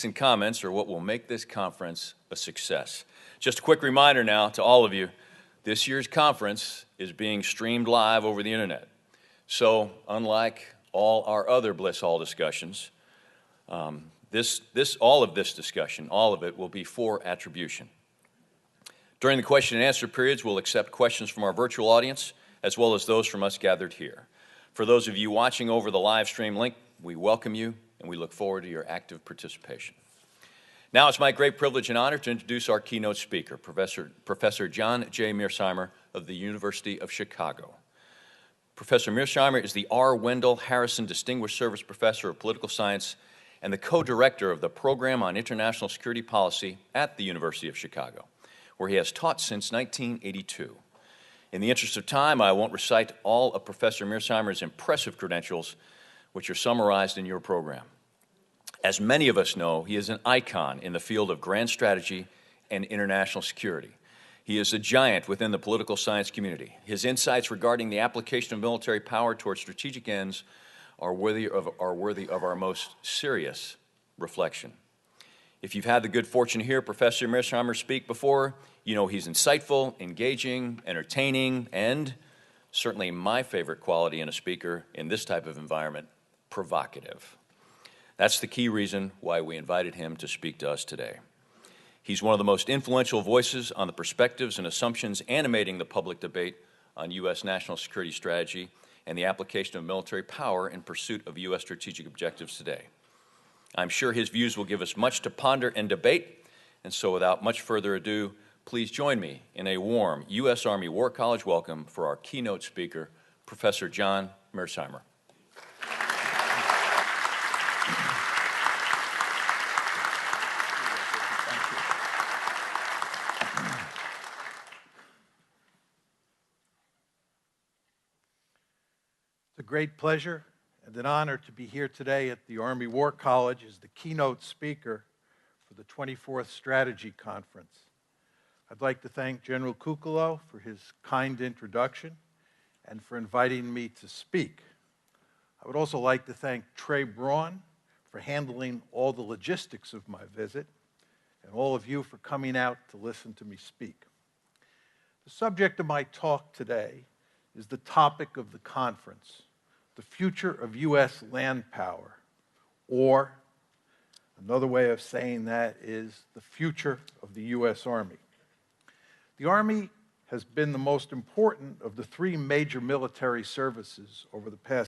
and comments are what will make this conference a success. Just a quick reminder now to all of you, this year's conference is being streamed live over the internet. So, unlike all our other Bliss Hall discussions, all of this discussion, all of it will be for attribution. During the question and answer periods, we'll accept questions from our virtual audience, as well as those from us gathered here. For those of you watching over the live stream link, we welcome you, and we look forward to your active participation. Now it's my great privilege and honor to introduce our keynote speaker, Professor John J. Mearsheimer of the University of Chicago. Professor Mearsheimer is the R. Wendell Harrison Distinguished Service Professor of Political Science and the co-director of the Program on International Security Policy at the University of Chicago, where he has taught since 1982. In the interest of time, I won't recite all of Professor Mearsheimer's impressive credentials, which are summarized in your program. As many of us know, he is an icon in the field of grand strategy and international security. He is a giant within the political science community. His insights regarding the application of military power towards strategic ends are worthy of our most serious reflection. If you've had the good fortune to hear Professor Mearsheimer speak before, you know he's insightful, engaging, entertaining, and certainly my favorite quality in a speaker in this type of environment, provocative. That's the key reason why we invited him to speak to us today. He's one of the most influential voices on the perspectives and assumptions animating the public debate on U.S. national security strategy and the application of military power in pursuit of U.S. strategic objectives today. I'm sure his views will give us much to ponder and debate, and so without much further ado, please join me in a warm U.S. Army War College welcome for our keynote speaker, Professor John Mearsheimer. It's a great pleasure and an honor to be here today at the Army War College as the keynote speaker for the 24th Strategy Conference. I'd like to thank General Kukolo for his kind introduction and for inviting me to speak. I would also like to thank Trey Braun for handling all the logistics of my visit, and all of you for coming out to listen to me speak. The subject of my talk today is the topic of the conference, the future of U.S. land power, or another way of saying that is the future of the U.S. Army. The Army has been the most important of the three major military services over the past